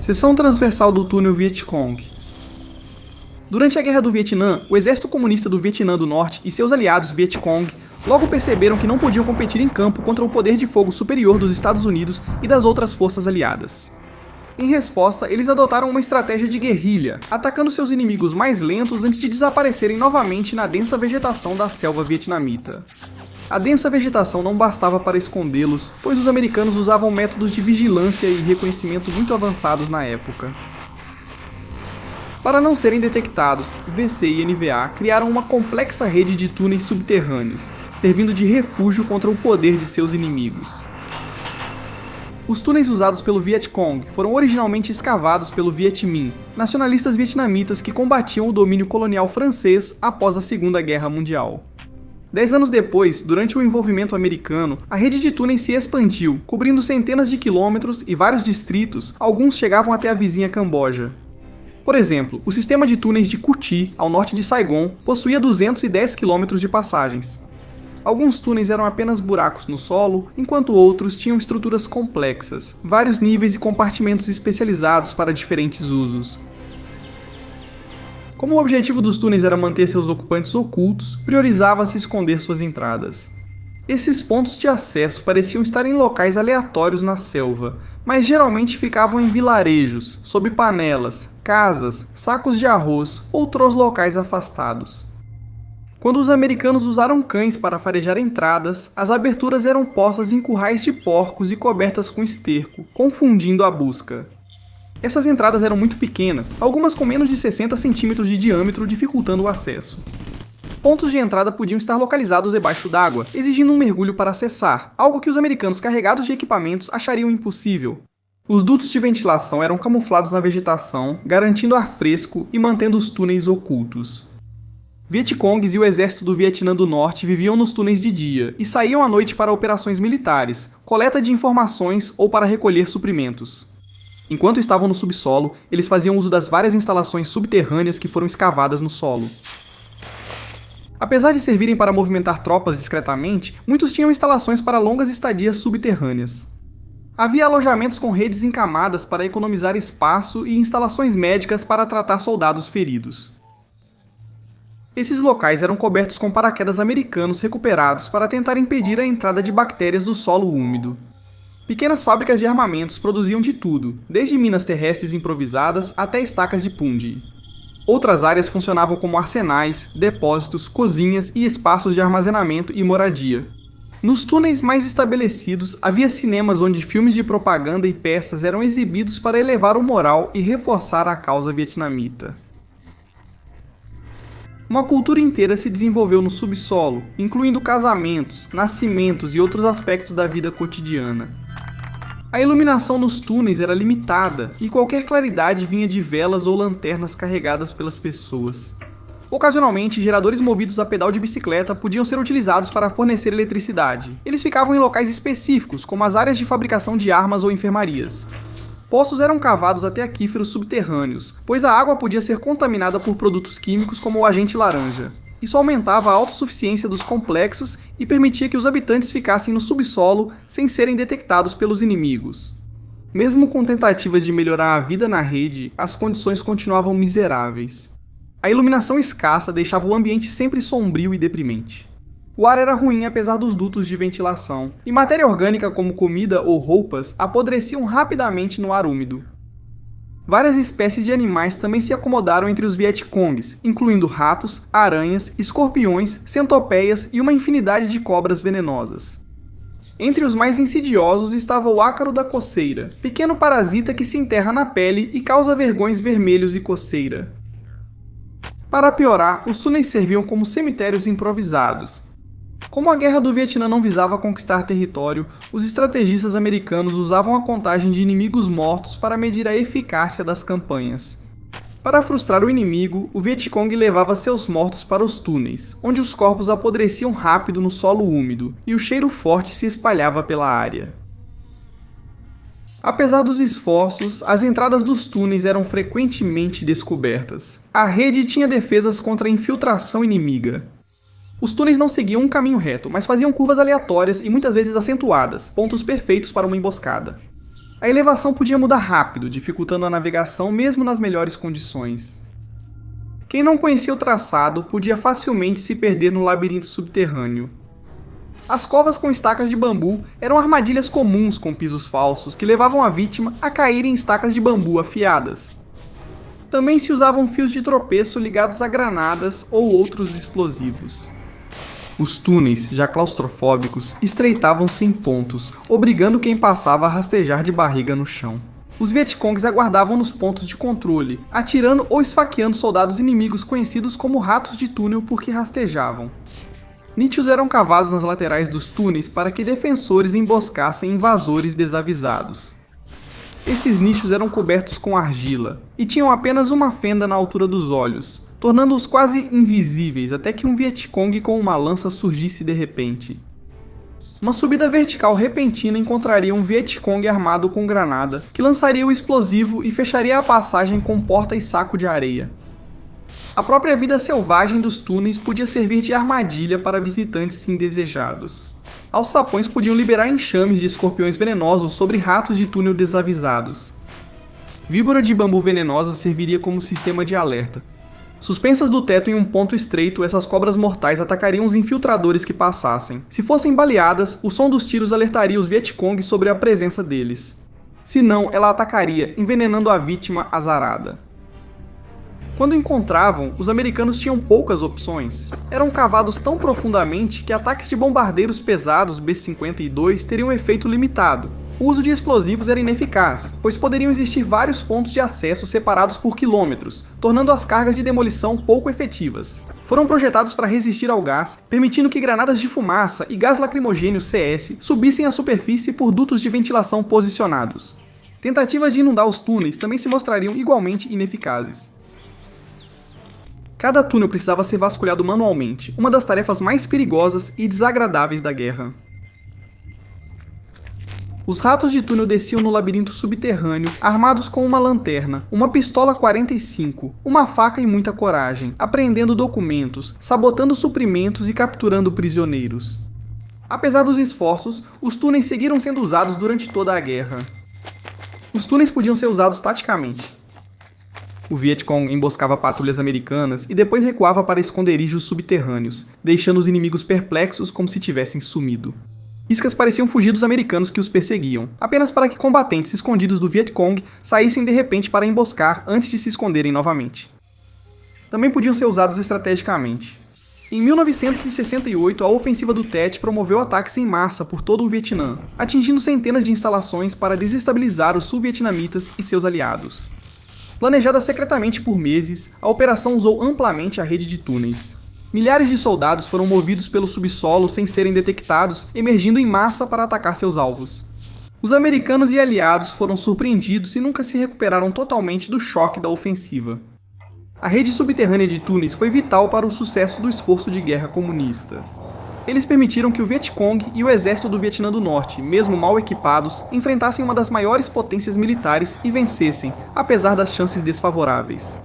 Seção transversal do túnel Vietcong. Durante a Guerra do Vietnã, o exército comunista do Vietnã do Norte e seus aliados Vietcong logo perceberam que não podiam competir em campo contra o poder de fogo superior dos Estados Unidos e das outras forças aliadas. Em resposta, eles adotaram uma estratégia de guerrilha, atacando seus inimigos mais lentos antes de desaparecerem novamente na densa vegetação da selva vietnamita. A densa vegetação não bastava para escondê-los, pois os americanos usavam métodos de vigilância e reconhecimento muito avançados na época. Para não serem detectados, VC e NVA criaram uma complexa rede de túneis subterrâneos, servindo de refúgio contra o poder de seus inimigos. Os túneis usados pelo Vietcong foram originalmente escavados pelo Viet Minh, nacionalistas vietnamitas que combatiam o domínio colonial francês após a Segunda Guerra Mundial. 10 anos depois, durante o envolvimento americano, a rede de túneis se expandiu, cobrindo centenas de quilômetros e vários distritos, alguns chegavam até a vizinha Camboja. Por exemplo, o sistema de túneis de Cu Chi, ao norte de Saigon, possuía 210 quilômetros de passagens. Alguns túneis eram apenas buracos no solo, enquanto outros tinham estruturas complexas, vários níveis e compartimentos especializados para diferentes usos. Como o objetivo dos túneis era manter seus ocupantes ocultos, priorizava-se esconder suas entradas. Esses pontos de acesso pareciam estar em locais aleatórios na selva, mas geralmente ficavam em vilarejos, sob panelas, casas, sacos de arroz ou outros locais afastados. Quando os americanos usaram cães para farejar entradas, as aberturas eram postas em currais de porcos e cobertas com esterco, confundindo a busca. Essas entradas eram muito pequenas, algumas com menos de 60 centímetros de diâmetro, dificultando o acesso. Pontos de entrada podiam estar localizados debaixo d'água, exigindo um mergulho para acessar, algo que os americanos carregados de equipamentos achariam impossível. Os dutos de ventilação eram camuflados na vegetação, garantindo ar fresco e mantendo os túneis ocultos. Vietcongs e o exército do Vietnã do Norte viviam nos túneis de dia e saíam à noite para operações militares, coleta de informações ou para recolher suprimentos. Enquanto estavam no subsolo, eles faziam uso das várias instalações subterrâneas que foram escavadas no solo. Apesar de servirem para movimentar tropas discretamente, muitos tinham instalações para longas estadias subterrâneas. Havia alojamentos com redes em camadas para economizar espaço e instalações médicas para tratar soldados feridos. Esses locais eram cobertos com paraquedas americanos recuperados para tentar impedir a entrada de bactérias do solo úmido. Pequenas fábricas de armamentos produziam de tudo, desde minas terrestres improvisadas até estacas de punji. Outras áreas funcionavam como arsenais, depósitos, cozinhas e espaços de armazenamento e moradia. Nos túneis mais estabelecidos, havia cinemas onde filmes de propaganda e peças eram exibidos para elevar o moral e reforçar a causa vietnamita. Uma cultura inteira se desenvolveu no subsolo, incluindo casamentos, nascimentos e outros aspectos da vida cotidiana. A iluminação nos túneis era limitada e qualquer claridade vinha de velas ou lanternas carregadas pelas pessoas. Ocasionalmente, geradores movidos a pedal de bicicleta podiam ser utilizados para fornecer eletricidade. Eles ficavam em locais específicos, como as áreas de fabricação de armas ou enfermarias. Poços eram cavados até aquíferos subterrâneos, pois a água podia ser contaminada por produtos químicos como o agente laranja. Isso aumentava a autossuficiência dos complexos e permitia que os habitantes ficassem no subsolo sem serem detectados pelos inimigos. Mesmo com tentativas de melhorar a vida na rede, as condições continuavam miseráveis. A iluminação escassa deixava o ambiente sempre sombrio e deprimente. O ar era ruim apesar dos dutos de ventilação, e matéria orgânica como comida ou roupas apodreciam rapidamente no ar úmido. Várias espécies de animais também se acomodaram entre os Vietcongs, incluindo ratos, aranhas, escorpiões, centopeias e uma infinidade de cobras venenosas. Entre os mais insidiosos estava o ácaro da coceira, pequeno parasita que se enterra na pele e causa vergões vermelhos e coceira. Para piorar, os túneis serviam como cemitérios improvisados. Como a Guerra do Vietnã não visava conquistar território, os estrategistas americanos usavam a contagem de inimigos mortos para medir a eficácia das campanhas. Para frustrar o inimigo, o Vietcong levava seus mortos para os túneis, onde os corpos apodreciam rápido no solo úmido e o cheiro forte se espalhava pela área. Apesar dos esforços, as entradas dos túneis eram frequentemente descobertas. A rede tinha defesas contra a infiltração inimiga. Os túneis não seguiam um caminho reto, mas faziam curvas aleatórias e muitas vezes acentuadas, pontos perfeitos para uma emboscada. A elevação podia mudar rápido, dificultando a navegação mesmo nas melhores condições. Quem não conhecia o traçado podia facilmente se perder no labirinto subterrâneo. As covas com estacas de bambu eram armadilhas comuns com pisos falsos que levavam a vítima a cair em estacas de bambu afiadas. Também se usavam fios de tropeço ligados a granadas ou outros explosivos. Os túneis, já claustrofóbicos, estreitavam-se em pontos, obrigando quem passava a rastejar de barriga no chão. Os Vietcongs aguardavam nos pontos de controle, atirando ou esfaqueando soldados inimigos conhecidos como ratos de túnel porque rastejavam. Nichos eram cavados nas laterais dos túneis para que defensores emboscassem invasores desavisados. Esses nichos eram cobertos com argila, e tinham apenas uma fenda na altura dos olhos, tornando-os quase invisíveis até que um Vietcong com uma lança surgisse de repente. Uma subida vertical repentina encontraria um Vietcong armado com granada, que lançaria o explosivo e fecharia a passagem com porta e saco de areia. A própria vida selvagem dos túneis podia servir de armadilha para visitantes indesejados. Alçapões podiam liberar enxames de escorpiões venenosos sobre ratos de túnel desavisados. Víbora de bambu venenosa serviria como sistema de alerta. Suspensas do teto em um ponto estreito, essas cobras mortais atacariam os infiltradores que passassem. Se fossem baleadas, o som dos tiros alertaria os Vietcong sobre a presença deles. Se não, ela atacaria, envenenando a vítima azarada. Quando encontravam, os americanos tinham poucas opções. Eram cavados tão profundamente que ataques de bombardeiros pesados B-52 teriam efeito limitado. O uso de explosivos era ineficaz, pois poderiam existir vários pontos de acesso separados por quilômetros, tornando as cargas de demolição pouco efetivas. Foram projetados para resistir ao gás, permitindo que granadas de fumaça e gás lacrimogêneo CS subissem à superfície por dutos de ventilação posicionados. Tentativas de inundar os túneis também se mostrariam igualmente ineficazes. Cada túnel precisava ser vasculhado manualmente, uma das tarefas mais perigosas e desagradáveis da guerra. Os ratos de túnel desciam no labirinto subterrâneo, armados com uma lanterna, uma pistola 45, uma faca e muita coragem, apreendendo documentos, sabotando suprimentos e capturando prisioneiros. Apesar dos esforços, os túneis seguiram sendo usados durante toda a guerra. Os túneis podiam ser usados taticamente. O Vietcong emboscava patrulhas americanas e depois recuava para esconderijos subterrâneos, deixando os inimigos perplexos como se tivessem sumido. Iscas pareciam fugir dos americanos que os perseguiam, apenas para que combatentes escondidos do Vietcong saíssem de repente para emboscar antes de se esconderem novamente. Também podiam ser usados estrategicamente. Em 1968, a ofensiva do Tet promoveu ataques em massa por todo o Vietnã, atingindo centenas de instalações para desestabilizar os sul-vietnamitas e seus aliados. Planejada secretamente por meses, a operação usou amplamente a rede de túneis. Milhares de soldados foram movidos pelo subsolo sem serem detectados, emergindo em massa para atacar seus alvos. Os americanos e aliados foram surpreendidos e nunca se recuperaram totalmente do choque da ofensiva. A rede subterrânea de túneis foi vital para o sucesso do esforço de guerra comunista. Eles permitiram que o Vietcong e o exército do Vietnã do Norte, mesmo mal equipados, enfrentassem uma das maiores potências militares e vencessem, apesar das chances desfavoráveis.